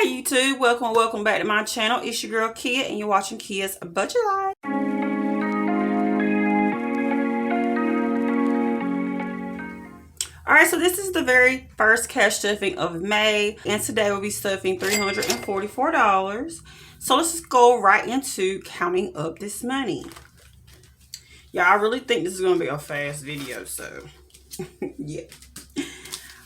Hey YouTube, welcome back to my channel. It's your girl Kia and you're watching Kia's Budget Life. Alright, so this is the very first cash stuffing of May, and today we'll be stuffing $344. So let's just go right into counting up this money. Yeah, I really think this is going to be a fast video, so yeah.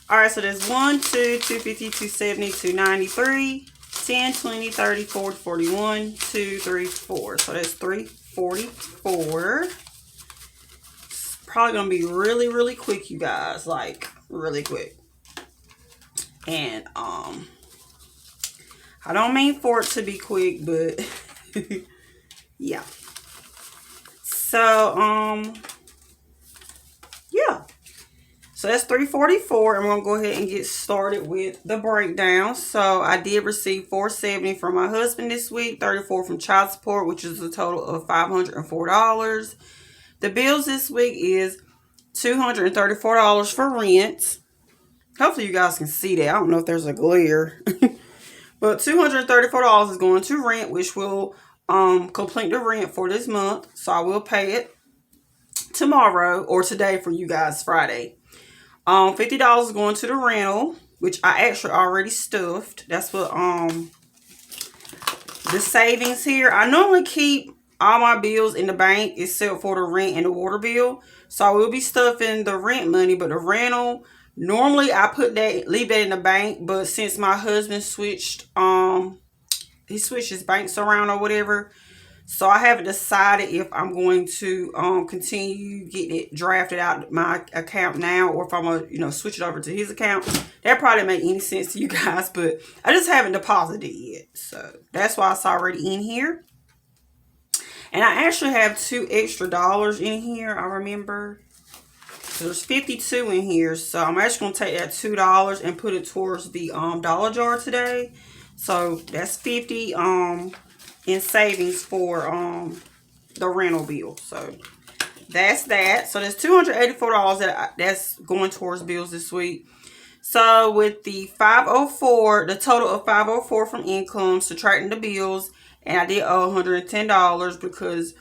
Alright, so there's 1, 2, 250, 270, 293, 10, 20, 30, 40, 41, 2, 3, 4. So that's 344. It's probably going to be really quick, you guys. Like, really quick. And, I don't mean for it to be quick, but, yeah. So, yeah. So that's $344, and we're going to go ahead and get started with the breakdown. So I did receive $470 from my husband this week, $34 from child support, which is a total of $504. The bills this week is $234 for rent. Hopefully you guys can see that. I don't know if there's a glare. But $234 is going to rent, which will complete the rent for this month. So I will pay it tomorrow or today for you guys, Friday. $50 is going to the rental, which I actually already stuffed. That's what the savings here. I normally keep all my bills in the bank except for the rent and the water bill. So I will be stuffing the rent money, but the rental, normally I leave that in the bank, but since my husband switched he switched his banks around or whatever, so I haven't decided if I'm going to continue getting it drafted out of my account now, or if I'm going to, switch it over to his account. That probably make any sense to you guys, but I just haven't deposited yet. So that's why it's already in here. And I actually have $2 extra in here, I remember. So there's 52 in here. So I'm actually going to take that $2 and put it towards the dollar jar today. So that's 50 in savings for the rental bill. So that's that. So there's $284 that's going towards bills this week. So with the 504, the total of 504 from income, subtracting the bills, and I did owe $110 because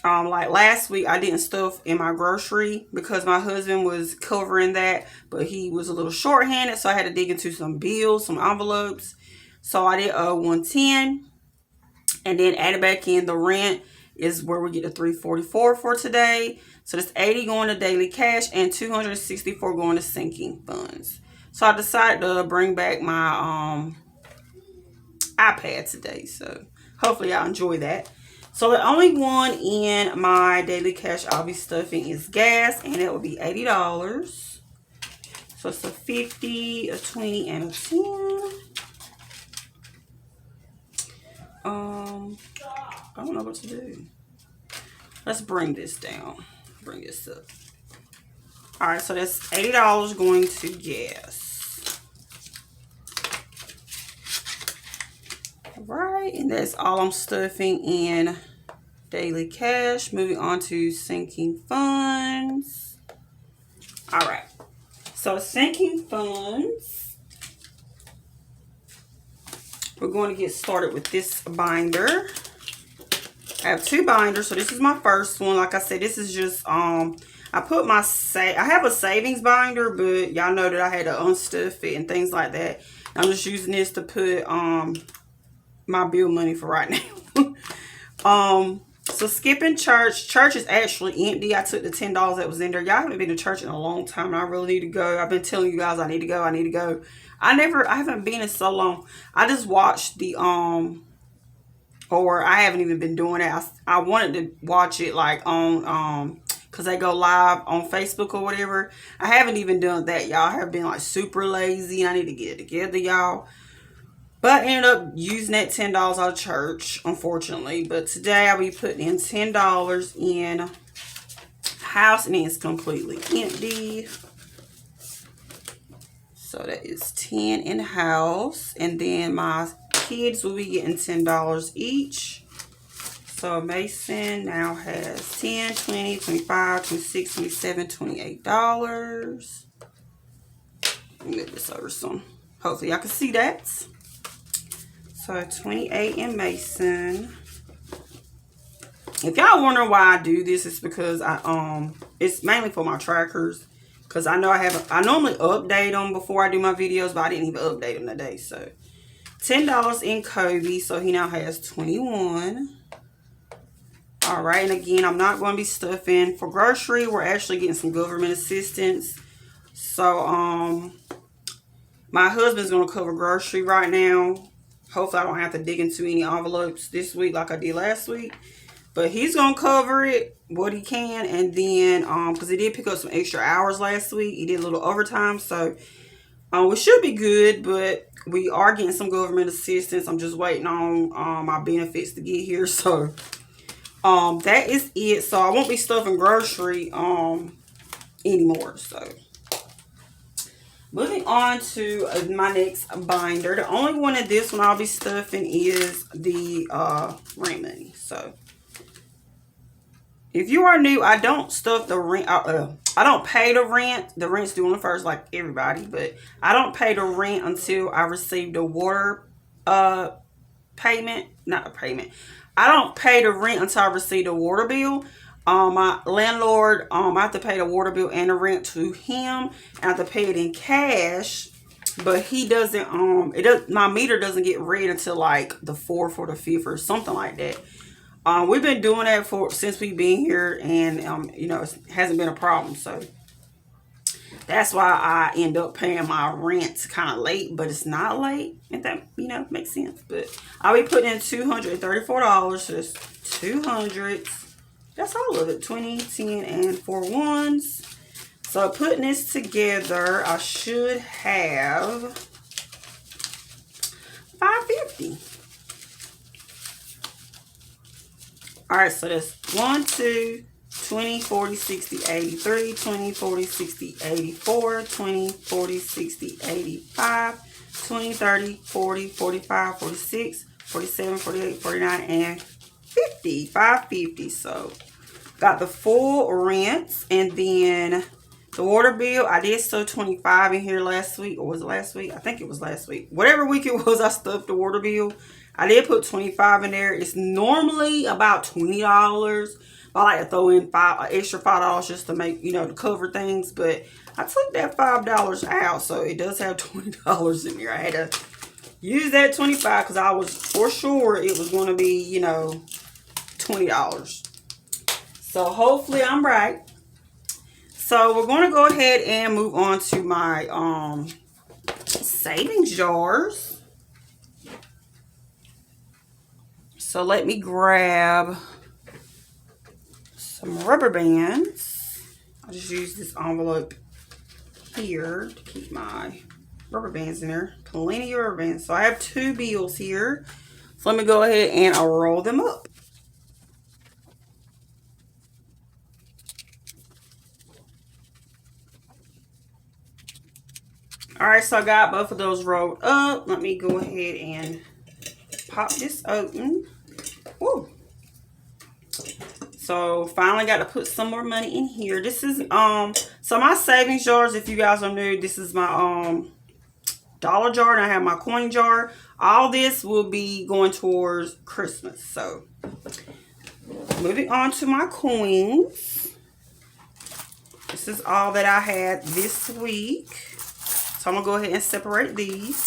like last week I didn't stuff in my grocery because my husband was covering that, but he was a little short-handed, so I had to dig into some bills, some envelopes. So I did owe $110. And then add it back in. The rent is where we get the $344 for today. So that's $80 going to daily cash and $264 going to sinking funds. So I decided to bring back my iPad today. So hopefully y'all enjoy that. So the only one in my daily cash I'll be stuffing is gas, and that would be $80. So it's a 50, a 20, and a 10. I don't know what to do. Let's bring this down. Bring this up. Alright, so that's $80 going to gas. Alright, and that's all I'm stuffing in daily cash. Moving on to sinking funds. Alright, so sinking funds. We're going to get started with this binder. I have 2 binders, so this is my first one. Like I said, this is just I have a savings binder, but y'all know that I had to unstuff it and things like that. I'm just using this to put my bill money for right now. So skipping church. Church is actually empty. I took the $10 that was in there. Y'all haven't been to church in a long time, and I really need to go. I've been telling you guys I need to go. I haven't been in so long. I just watched the or I haven't even been doing it. I wanted to watch it like on because they go live on Facebook or whatever. I haven't even done that, y'all. I have been like super lazy. I need to get it together, y'all. But I ended up using that $10 out of church, unfortunately. But today I'll be putting in $10 in house, and it's completely empty. So that is 10 in house, and then my kids will be getting $10 each. So Mason now has 10, 20, 25, 26, 27, $28. Let me move this over some. Hopefully y'all can see that. So 28 in Mason. If y'all wonder why I do this, it's because it's mainly for my trackers. Because I know I normally update them before I do my videos, but I didn't even update them today. So $10 in Kobe, so he now has 21. All right, and again, I'm not going to be stuffing. For grocery, we're actually getting some government assistance. So my husband's going to cover grocery right now. Hopefully I don't have to dig into any envelopes this week like I did last week. But he's going to cover it, what he can. And then, because he did pick up some extra hours last week. He did a little overtime. So, we should be good. But we are getting some government assistance. I'm just waiting on my benefits to get here. So, that is it. So, I won't be stuffing grocery anymore. So, moving on to my next binder. The only one in this one I'll be stuffing is the rent money. So, if you are new, I don't stuff the rent. I don't pay the rent. The rent's due on the first, like everybody. But I don't pay the rent until I receive the water payment. Not a payment. I don't pay the rent until I receive the water bill. My landlord, I have to pay the water bill and the rent to him. I have to pay it in cash. But he doesn't, my meter doesn't get read until like the 4th or the 5th or something like that. We've been doing that since we've been here, and you know, it hasn't been a problem. So that's why I end up paying my rent kind of late, but it's not late. If that, you know, makes sense. But I'll be putting in $234. So that's 200. That's all of it. 20, 10, and 4 ones. So putting this together, I should have $550. All right, so that's 1, 2, 20, 40, 60, 83, 20, 40, 60, 84, 20, 40, 60, 85, 20, 30, 40, 45, 46, 47, 48, 49, and 50. 550. So got the full rent, and then the water bill. I did stuff 25 in here last week, or was it last week? I think it was last week. Whatever week it was, I stuffed the water bill. I did put 25 in there. It's normally about $20. I like to throw in extra $5 just to make, you know, to cover things. But I took that $5 out, so it does have $20 in there. I had to use that 25 because I was for sure it was going to be, you know, $20. So hopefully I'm right. So we're going to go ahead and move on to my savings jars. So let me grab some rubber bands. I'll just use this envelope here to keep my rubber bands in there. Plenty of rubber bands. So I have 2 bills here. So let me go ahead and I'll roll them up. Alright, so I got both of those rolled up. Let me go ahead and pop this open. Woo. So finally got to put some more money in here. This is so my savings jars, if you guys are new, this is my dollar jar, and I have my coin jar. All this will be going towards Christmas. So moving on to my coins. This is all that I had this week. So I'm gonna go ahead and separate these.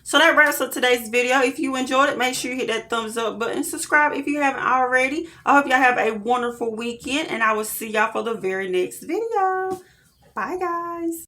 So that wraps up today's video. If you enjoyed it, make sure you hit that thumbs up button. Subscribe if you haven't already. I hope y'all have a wonderful weekend, and I will see y'all for the very next video. Bye, guys.